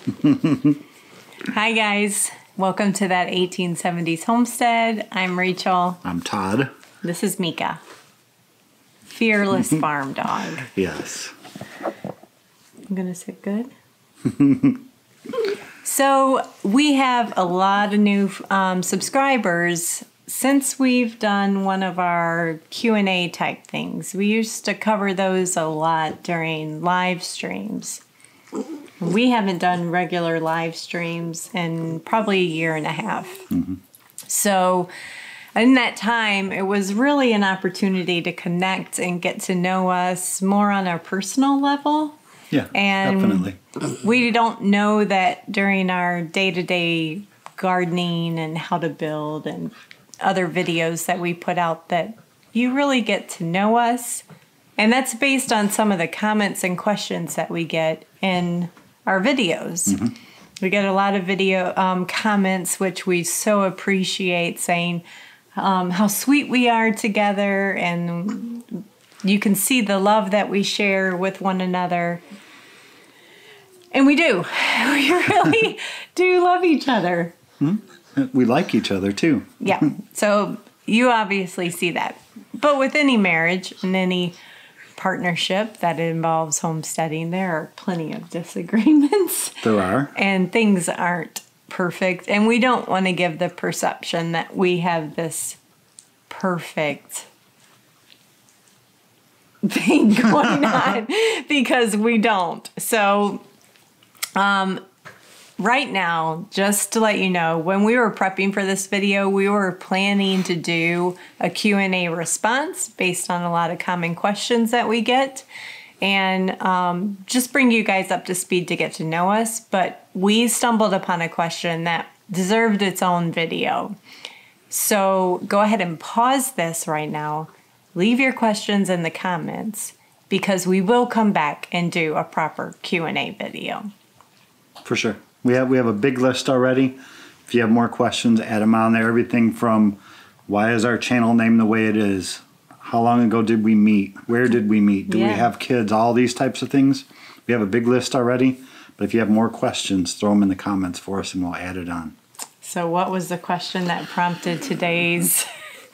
Hi guys, welcome to that 1870s homestead. I'm Rachel. I'm Todd. This is Mika. Fearless farm dog. Yes. I'm gonna sit good. So we have a lot of new subscribers since we've done one of our Q&A type things. We used to cover those a lot during live streams. We haven't done regular live streams in probably a year and a half. Mm-hmm. So in that time, it was really an opportunity to connect and get to know us more on a personal level. Yeah, and definitely. We don't know that during our day-to-day gardening and how to build and other videos that we put out that you really get to know us. And that's based on some of the comments and questions that we get in our videos. Mm-hmm. We get a lot of video comments, which we so appreciate, saying how sweet we are together, and you can see the love that we share with one another. And we do. We really do love each other. Mm-hmm. We like each other, too. Yeah. So you obviously see that. But with any marriage and any partnership that involves homesteading, there are plenty of disagreements. There are. And things aren't perfect. And we don't want to give the perception that we have this perfect thing going on, because we don't. So right now, just to let you know, when we were prepping for this video, we were planning to do a Q&A response based on a lot of common questions that we get, and just bring you guys up to speed to get to know us. But we stumbled upon a question that deserved its own video. So go ahead and pause this right now. Leave your questions in the comments, because we will come back and do a proper Q&A video. For sure. We have a big list already. If you have more questions, add them on there. Everything from why is our channel named the way it is? How long ago did we meet? Where did we meet? Do we have kids? All these types of things. We have a big list already. But if you have more questions, throw them in the comments for us and we'll add it on. So what was the question that prompted today's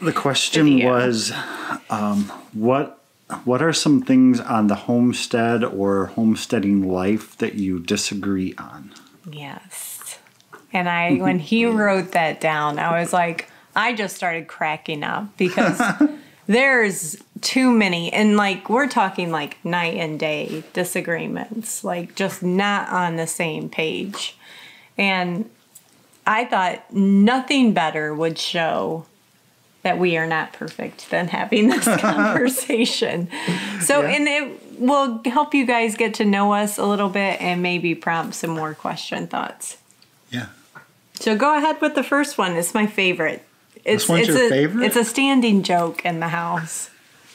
The question was, what are some things on the homestead or homesteading life that you disagree on? Yes. And when he wrote that down, I was like, I just started cracking up, because there's too many. And like, we're talking like night and day disagreements, like just not on the same page. And I thought nothing better would show that we are not perfect than having this conversation. So, and it will help you guys get to know us a little bit and maybe prompt some more question thoughts. Yeah. So go ahead with the first one. It's my favorite. This one's your favorite? It's a standing joke in the house.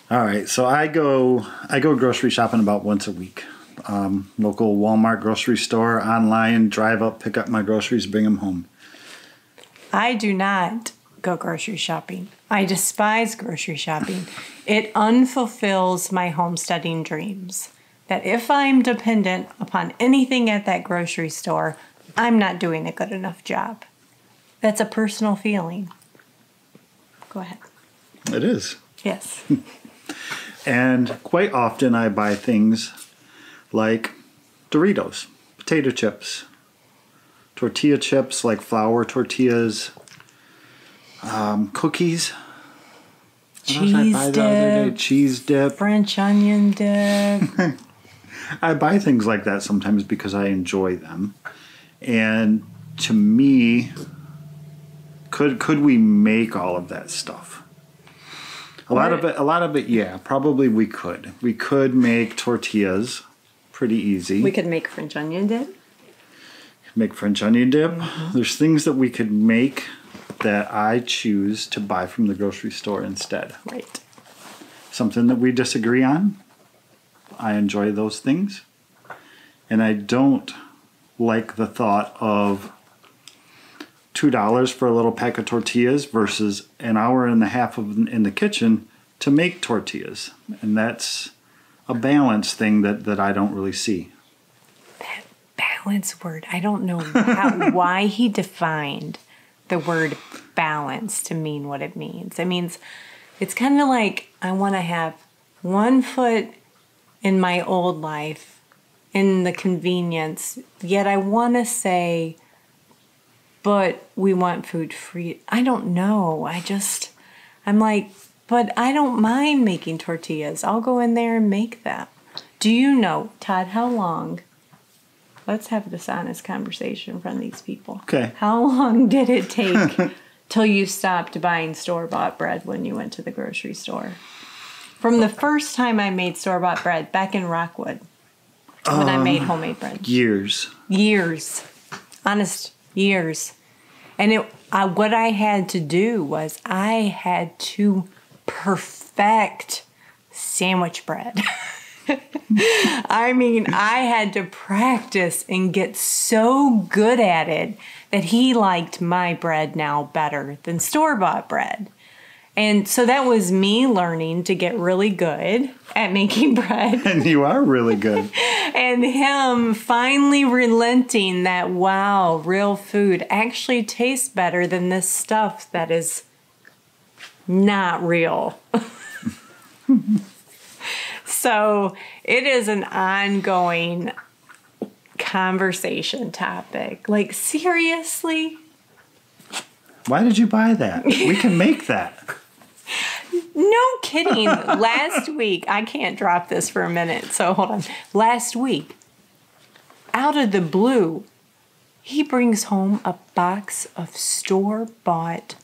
All right. So I go grocery shopping about once a week. Local Walmart grocery store, online, drive up, pick up my groceries, bring them home. I do not go grocery shopping. I despise grocery shopping. It unfulfills my homesteading dreams. That if I'm dependent upon anything at that grocery store, I'm not doing a good enough job. That's a personal feeling. Go ahead. It is. Yes. And quite often I buy things like Doritos, potato chips, tortilla chips like flour tortillas, cookies. Cheese dip. Cheese dip. French onion dip. I buy things like that sometimes because I enjoy them. And to me, could we make all of that stuff? A lot of it, yeah, probably we could. We could make tortillas pretty easy. We could make French onion dip. Make French onion dip. Mm-hmm. There's things that we could make that I choose to buy from the grocery store instead. Right. Something that we disagree on. I enjoy those things. And I don't like the thought of $2 for a little pack of tortillas versus an hour and a half in the kitchen to make tortillas. And that's a balance thing that I don't really see. That balance. balance word. I don't know why he defined the word balance to mean what it means. It means it's kind of like I want to have one foot in my old life, in the convenience, yet I want to say, but we want food free. I don't know. I'm like, but I don't mind making tortillas. I'll go in there and make them. Do you know, Todd, how long? Let's have this honest conversation from these people. Okay. How long did it take till you stopped buying store-bought bread when you went to the grocery store? From the first time I made store-bought bread back in Rockwood, when I made homemade bread. Years. Years. Honest, years. And what I had to do was I had to perfect sandwich bread. I mean, I had to practice and get so good at it that he liked my bread now better than store-bought bread. And so that was me learning to get really good at making bread. And you are really good. And him finally relenting that, wow, real food actually tastes better than this stuff that is not real. So it is an ongoing conversation topic. Like, seriously? Why did you buy that? We can make that. No kidding. Last week, I can't drop this for a minute, so hold on. Last week, out of the blue, he brings home a box of store-bought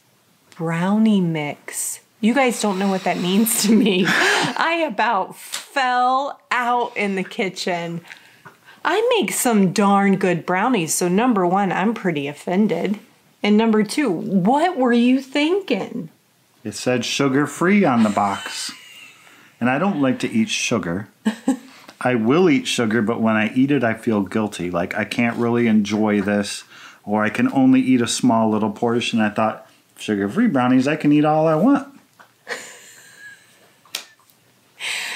brownie mix. You guys don't know what that means to me. I about fell out in the kitchen. I make some darn good brownies, so number one, I'm pretty offended. And number two, what were you thinking? It said sugar-free on the box. And I don't like to eat sugar. I will eat sugar, but when I eat it, I feel guilty. Like I can't really enjoy this, or I can only eat a small little portion. I thought, sugar-free brownies, I can eat all I want.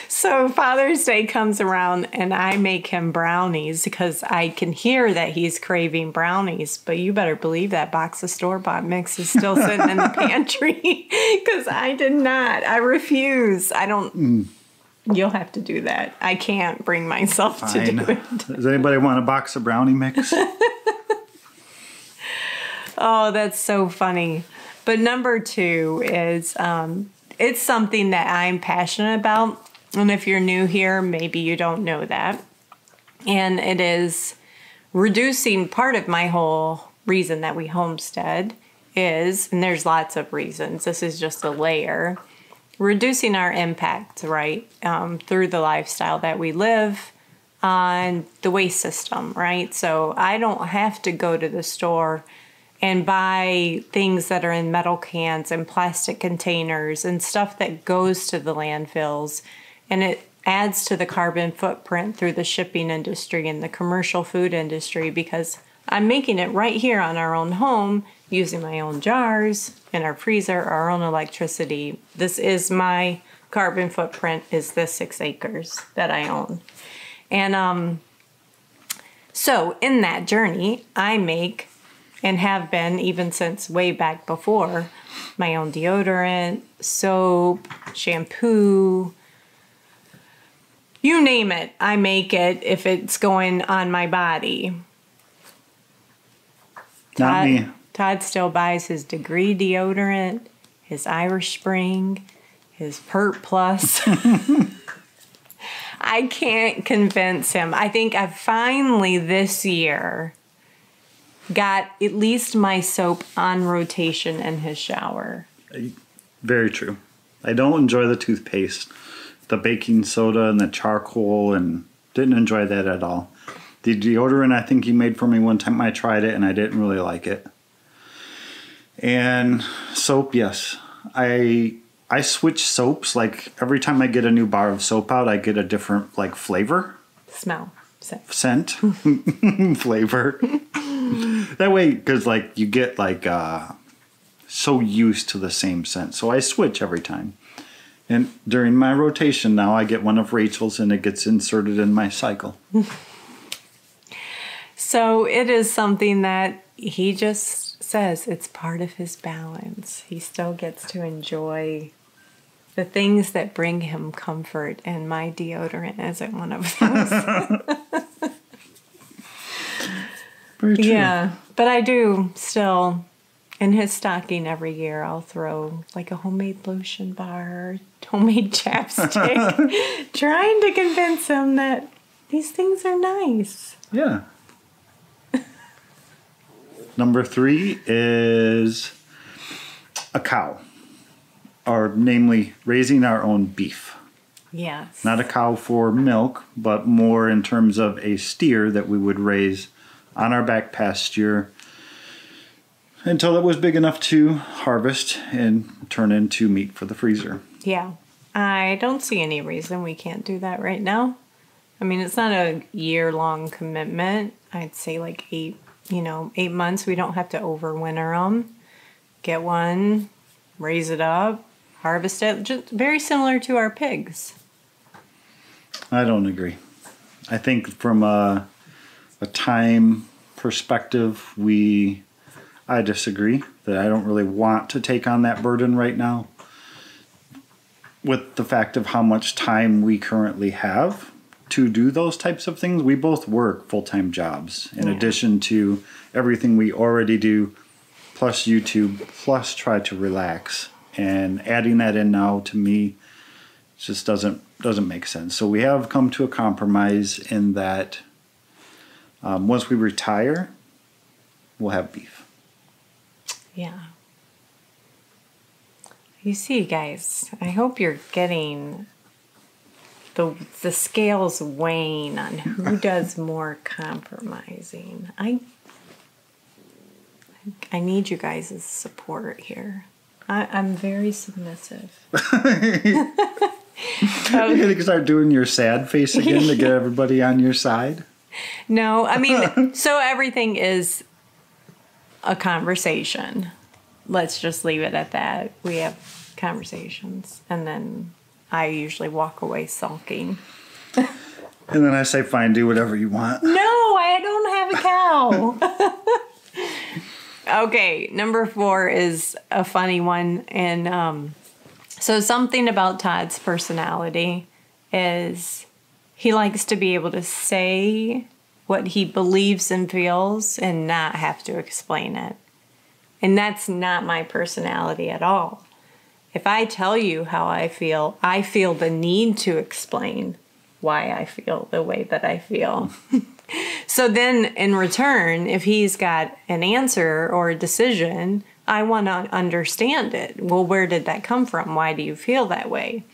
So Father's Day comes around and I make him brownies because I can hear that he's craving brownies. But you better believe that box of store-bought mix is still sitting in the pantry because I did not. I refuse. I don't. You'll have to do that. I can't bring myself to do it. Does anybody want a box of brownie mix? Oh, that's so funny. But number two is it's something that I'm passionate about. And if you're new here, maybe you don't know that. And it is reducing. Part of my whole reason that we homestead is, and there's lots of reasons, this is just a layer, reducing our impact, right, through the lifestyle that we live on the waste system, right? So I don't have to go to the store and buy things that are in metal cans and plastic containers and stuff that goes to the landfills. And it adds to the carbon footprint through the shipping industry and the commercial food industry because I'm making it right here on our own home using my own jars in our freezer, our own electricity. This is my carbon footprint, is this 6 acres that I own. And so in that journey, I make and have been even since way back before my own deodorant, soap, shampoo, you name it, I make it if it's going on my body. Not me. Todd still buys his Degree deodorant, his Irish Spring, his Pert Plus. I can't convince him. I think I finally this year got at least my soap on rotation in his shower. Very true. I don't enjoy the toothpaste. The baking soda and the charcoal, and didn't enjoy that at all. The deodorant I think you made for me one time, I tried it and I didn't really like it. And soap, yes. I switch soaps. Like every time I get a new bar of soap out, I get a different like flavor. Smell. Scent. Flavor. That way, because like you get like so used to the same scent. So I switch every time. And during my rotation now, I get one of Rachel's and it gets inserted in my cycle. So it is something that he just says it's part of his balance. He still gets to enjoy the things that bring him comfort, and my deodorant isn't one of those. Very true. Yeah, but I do still, in his stocking every year, I'll throw like a homemade lotion bar, homemade chapstick, trying to convince him that these things are nice. Yeah. Number 3 is a cow, or namely raising our own beef. Yes. Not a cow for milk, but more in terms of a steer that we would raise on our back pasture until it was big enough to harvest and turn into meat for the freezer. Yeah. I don't see any reason we can't do that right now. I mean, it's not a year-long commitment. I'd say like 8 months. We don't have to overwinter them. Get one, raise it up, harvest it. Just very similar to our pigs. I don't agree. I think from a time perspective, I disagree. That I don't really want to take on that burden right now. With the fact of how much time we currently have to do those types of things. We both work full-time jobs in addition to everything we already do, plus YouTube, plus try to relax. And adding that in now to me just doesn't make sense. So we have come to a compromise in that once we retire, we'll have beef. Yeah. You see, guys, I hope you're getting the scales weighing on who does more compromising. I need you guys' support here. I'm very submissive. You're going to start doing your sad face again to get everybody on your side? No, I mean, so everything is a conversation. Let's just leave it at that. We have conversations, and then I usually walk away sulking. And then I say, fine, do whatever you want. No, I don't have a cow. Okay, number 4 is a funny one. And so something about Todd's personality is he likes to be able to say what he believes and feels and not have to explain it. And that's not my personality at all. If I tell you how I feel the need to explain why I feel the way that I feel. So then in return, if he's got an answer or a decision, I want to understand it. Well, where did that come from? Why do you feel that way?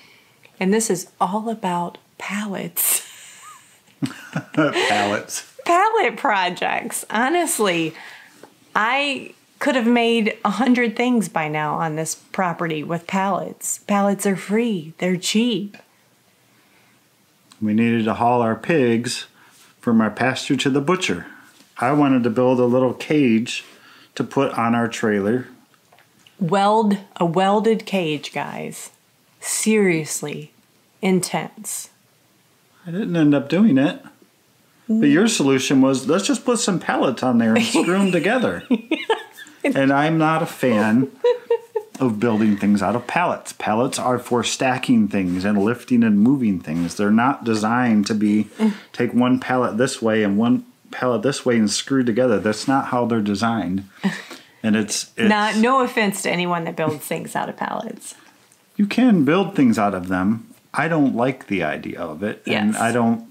And this is all about pallets. Pallets. Pallet projects. Honestly, I could have made 100 things by now on this property with pallets. Pallets are free. They're cheap. We needed to haul our pigs from our pasture to the butcher. I wanted to build a little cage to put on our trailer. A welded cage, guys. Seriously intense. I didn't end up doing it. But your solution was, let's just put some pallets on there and screw them together. And I'm not a fan of building things out of pallets. Pallets are for stacking things and lifting and moving things. They're not designed to be take one pallet this way and one pallet this way and screw together. That's not how they're designed. And it's no offense to anyone that builds things out of pallets. You can build things out of them. I don't like the idea of it. Yes. And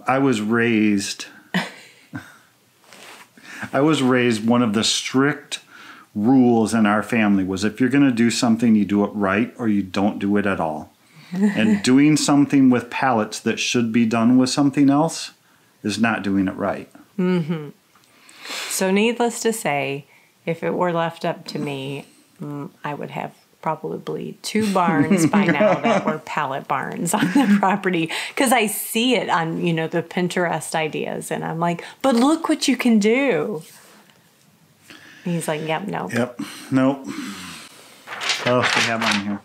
I was raised one of the strict rules in our family was if you're going to do something, you do it right or you don't do it at all. And doing something with pallets that should be done with something else is not doing it right. Mm-hmm. So needless to say, if it were left up to me, I would have probably 2 barns by now that were pallet barns on the property. Because I see it on, the Pinterest ideas. And I'm like, but look what you can do. And he's like, yep, nope. Yep, nope. What else do we have on here?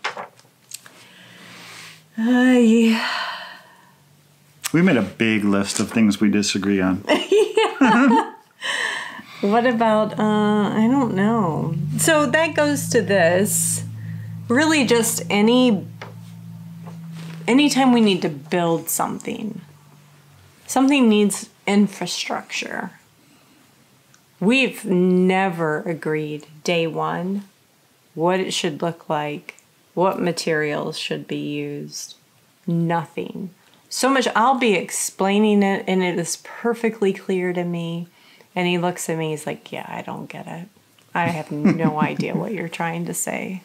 Yeah. We made a big list of things we disagree on. What about, I don't know. So that goes to this. Really just anytime we need to build something needs infrastructure. We've never agreed day one what it should look like, what materials should be used. Nothing. So much, I'll be explaining it and it is perfectly clear to me. And he looks at me, he's like, yeah, I don't get it. I have no idea what you're trying to say.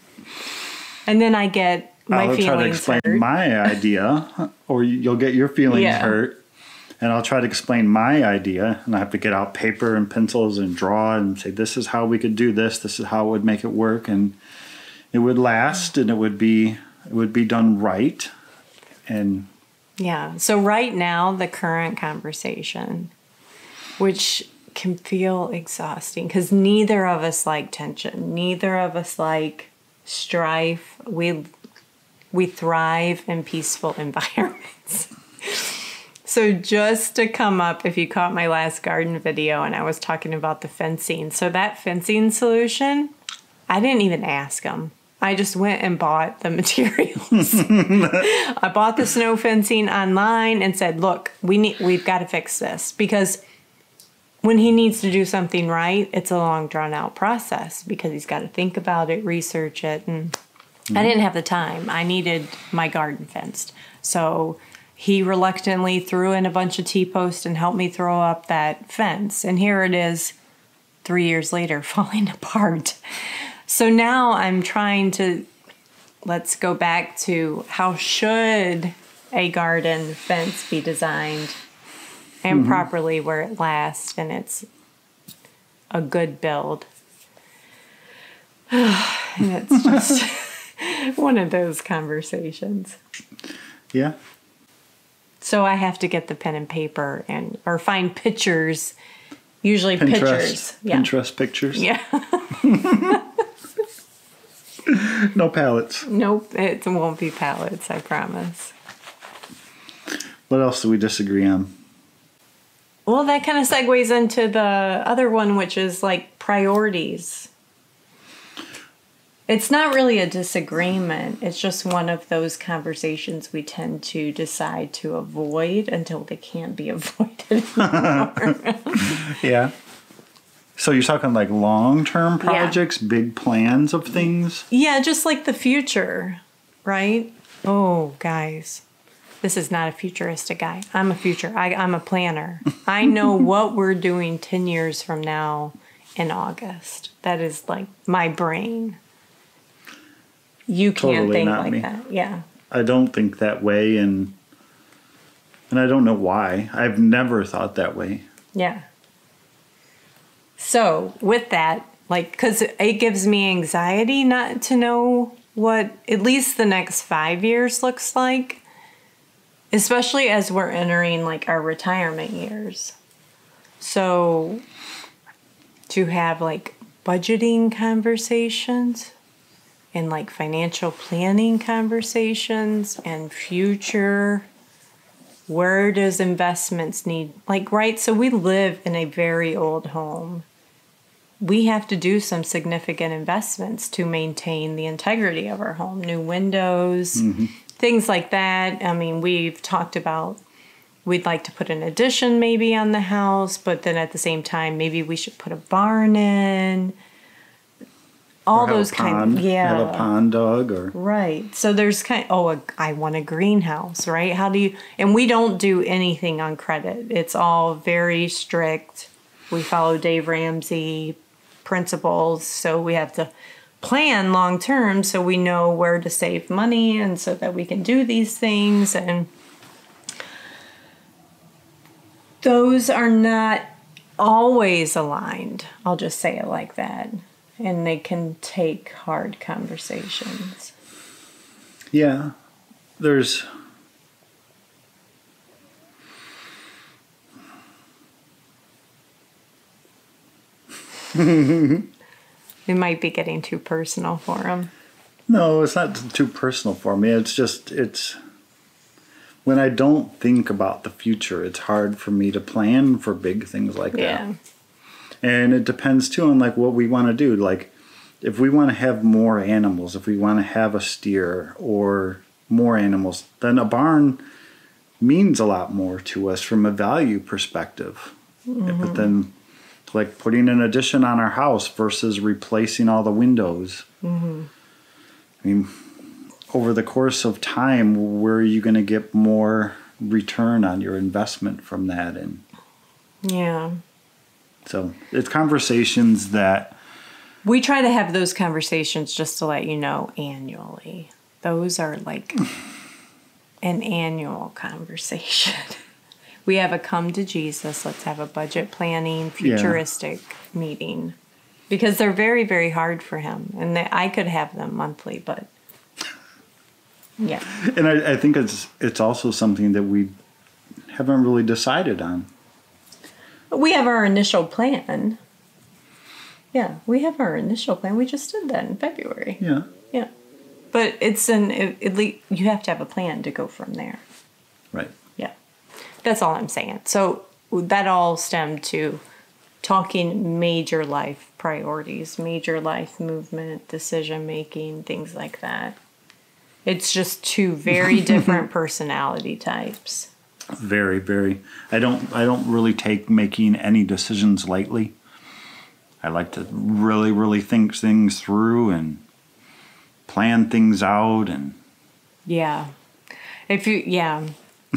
And then I get my feelings hurt. I'll try to explain my idea, or you'll get your feelings hurt. And I'll try to explain my idea, and I have to get out paper and pencils and draw and say, this is how we could do this. This is how it would make it work. And it would last, and it would be done right. And yeah. So right now, the current conversation, which can feel exhausting because neither of us like tension. Neither of us like strife. We thrive in peaceful environments. So just to come up, if you caught my last garden video and I was talking about the fencing. So that fencing solution, I didn't even ask him. I just went and bought the materials. I bought the snow fencing online and said, look, we've got to fix this because when he needs to do something right, it's a long, drawn-out process because he's got to think about it, research it, and I didn't have the time. I needed my garden fenced. So he reluctantly threw in a bunch of T-posts and helped me throw up that fence. And here it is, 3 years later, falling apart. So now I'm trying to, let's go back to how should a garden fence be designed and properly where it lasts and it's a good build. And it's just one of those conversations. Yeah. So I have to get the pen and paper or find pictures, usually pictures. Yeah. Pinterest pictures. Yeah. No pallets. Nope, it won't be pallets, I promise. What else do we disagree on? Well, that kind of segues into the other one, which is like priorities. It's not really a disagreement. It's just one of those conversations we tend to decide to avoid until they can't be avoided anymore. Yeah. So you're talking like long-term projects, big plans of things? Yeah, just like the future, right? Oh, guys. This is not a futuristic guy. I'm a planner. I know what we're doing 10 years from now in August. That is like my brain. You can't think like that. Yeah. I don't think that way, and I don't know why. I've never thought that way. Yeah. So with that, like, because it gives me anxiety not to know what at least the next 5 years looks like. Especially as we're entering like our retirement years. So to have like budgeting conversations and like financial planning conversations and future, where does investments need, like, right? So we live in a very old home. We have to do some significant investments to maintain the integrity of our home. New windows, things like that. I mean, we've talked about we'd like to put an addition maybe on the house, but then at the same time, maybe we should put a barn in. All those kind of, have a pond dog or. Right. So there's I want a greenhouse, right? How do you, and we don't do anything on credit. It's all very strict. We follow Dave Ramsey principles. So we have to plan long term so we know where to save money and so that we can do these things. And those are not always aligned. I'll just say it like that. And they can take hard conversations. Yeah. There's It might be getting too personal for him. No, it's not too personal for me. It's just, when I don't think about the future, it's hard for me to plan for big things like that. And it depends too on like what we want to do. Like if we want to have more animals, if we want to have a steer or more animals, then a barn means a lot more to us from a value perspective. But then like putting an addition on our house versus replacing all the windows. I mean, over the course of time, where are you going to get more return on your investment from that? And so it's conversations that we try to have those conversations, just to let you know, annually. Those are like an annual conversation. We have a come to Jesus, let's have a budget planning, futuristic meeting. Because they're very, very hard for him. And I could have them monthly, but yeah. And I think it's also something that we haven't really decided on. We have our initial plan. Yeah, we have our initial plan. We just did that in February. Yeah. Yeah. But it's you have to have a plan to go from there. Right. Yeah. That's all I'm saying. So that all stemmed to talking major life priorities, major life movement, decision making, things like that. It's just two very different personality types. Very, very. I don't really take making any decisions lightly. I like to really, really think things through and plan things out and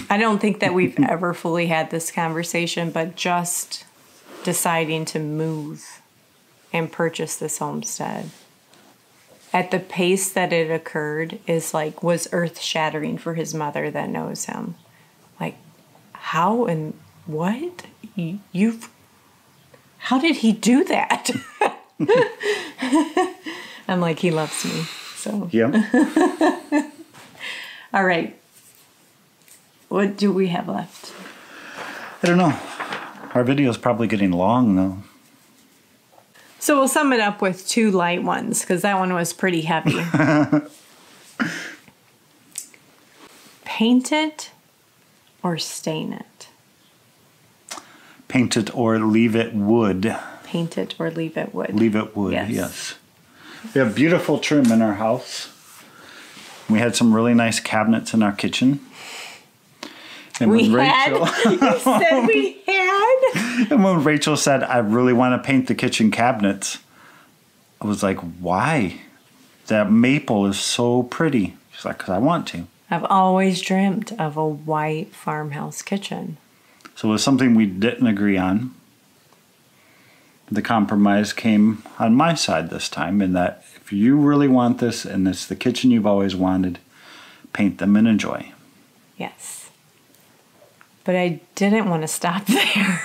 I don't think that we've ever fully had this conversation, but just deciding to move and purchase this homestead at the pace that it occurred was earth-shattering for his mother that knows him. Like, how and what? How did he do that? I'm like, he loves me. So yeah. All right. What do we have left? I don't know. Our video is probably getting long though. So we'll sum it up with two light ones because that one was pretty heavy. Paint it or stain it? Paint it or leave it wood. Paint it or leave it wood. Leave it wood, yes. We have beautiful trim in our house. We had some really nice cabinets in our kitchen. And you said we had? And when Rachel said, I really want to paint the kitchen cabinets, I was like, why? That maple is so pretty. She's like, because I want to. I've always dreamt of a white farmhouse kitchen. So it was something we didn't agree on. The compromise came on my side this time in that if you really want this and it's the kitchen you've always wanted, paint them and enjoy. Yes. But I didn't want to stop there.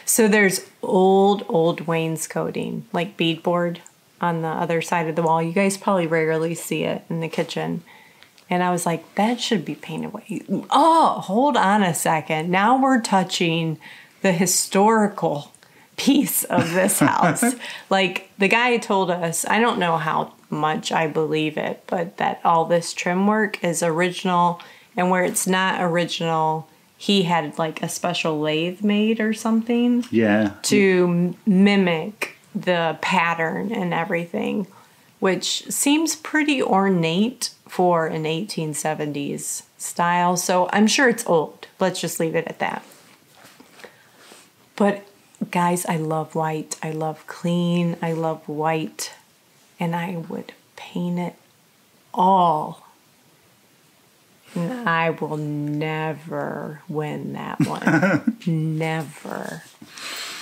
So there's old wainscoting, like beadboard on the other side of the wall. You guys probably rarely see it in the kitchen. And I was like, that should be painted white. Oh, hold on a second. Now we're touching the historical piece of this house. Like the guy told us, I don't know how much I believe it, but that all this trim work is original. And where it's not original, he had like a special lathe made or something. Yeah. To mimic the pattern and everything, which seems pretty ornate for an 1870s style. So I'm sure it's old. Let's just leave it at that. But guys, I love white. I love clean. I love white. And I would paint it all. And I will never win that one. Never.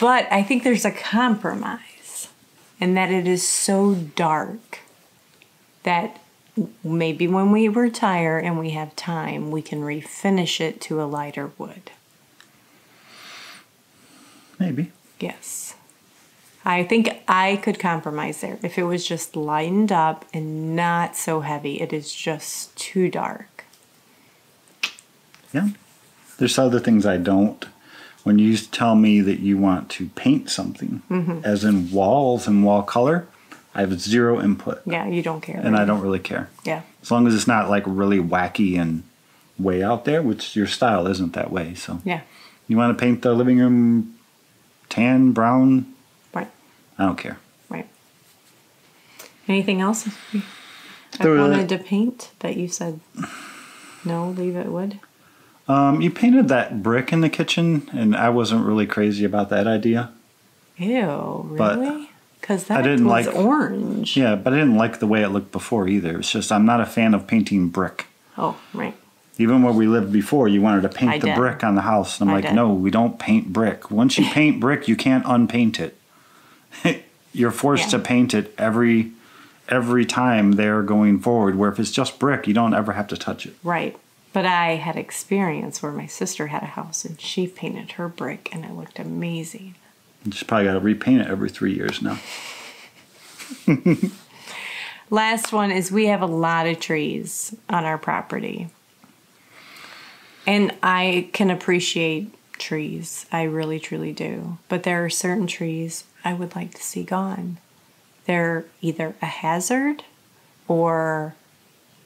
But I think there's a compromise. And that it is so dark that maybe when we retire and we have time, we can refinish it to a lighter wood. Maybe. Yes. I think I could compromise there if it was just lightened up and not so heavy. It is just too dark. Yeah. There's other things I don't. When you tell me that you want to paint something, as in walls and wall color, I have zero input. Yeah, you don't care. And I don't really care. Yeah. As long as it's not like really wacky and way out there, which your style isn't that way. So Yeah. you want to paint the living room tan, brown? Right. I don't care. Right. Anything else I There were- wanted to paint that you said no, leave it wood? You painted that brick in the kitchen, and I wasn't really crazy about that idea. Ew, But really? Because that I didn't was like- orange. Yeah, but I didn't like the way it looked before either. It's just I'm not a fan of painting brick. Oh, right. Even where we lived before, you wanted to paint I the did. brick on the house. And I'm I like, did. no, we don't paint brick. Once you paint brick, you can't unpaint it. You're forced Yeah. to paint it every time they're going forward. Where if it's just brick, you don't ever have to touch it. Right. But I had experience where my sister had a house and she painted her brick and it looked amazing. You just probably got to repaint it every 3 years now. Last one is we have a lot of trees on our property. And I can appreciate trees. I really, truly do. But there are certain trees I would like to see gone. They're either a hazard or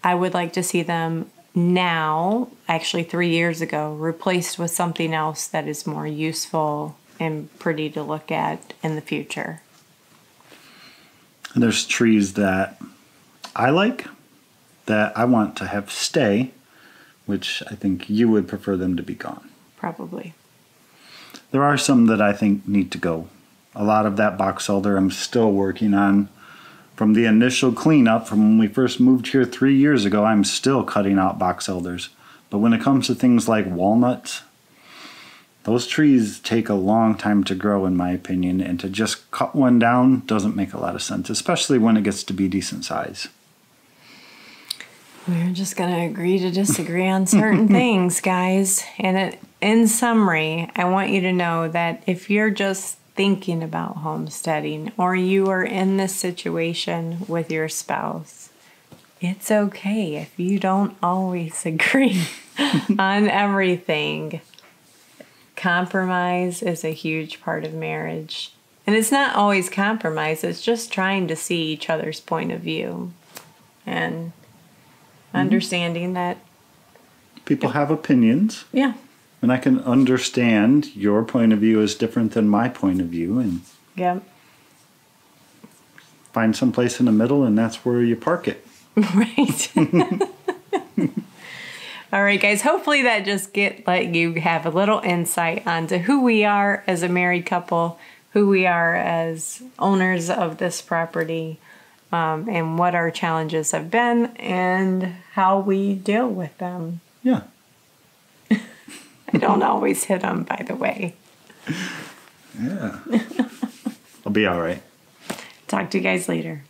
I would like to see them now, actually 3 years ago, replaced with something else that is more useful and pretty to look at in the future. And there's trees that I like, that I want to have stay, which I think you would prefer them to be gone. Probably. There are some that I think need to go. A lot of that box elder I'm still working on. From the initial cleanup, from when we first moved here 3 years ago, I'm still cutting out box elders. But when it comes to things like walnuts, those trees take a long time to grow, in my opinion, and to just cut one down doesn't make a lot of sense, especially when it gets to be decent size. We're just going to agree to disagree on certain things, guys. And in summary, I want you to know that if you're just thinking about homesteading or you are in this situation with your spouse, it's okay if you don't always agree on everything. Compromise is a huge part of marriage. And it's not always compromise, it's just trying to see each other's point of view and understanding that, People have opinions, yeah, and I can understand your point of view is different than my point of view, and yeah, find some place in the middle, and that's where you park it. right. All right, guys, hopefully that just let you have a little insight onto who we are as a married couple, who we are as owners of this property, and what our challenges have been and how we deal with them. Yeah. I don't always hit them, by the way. Yeah. I'll be all right. Talk to you guys later.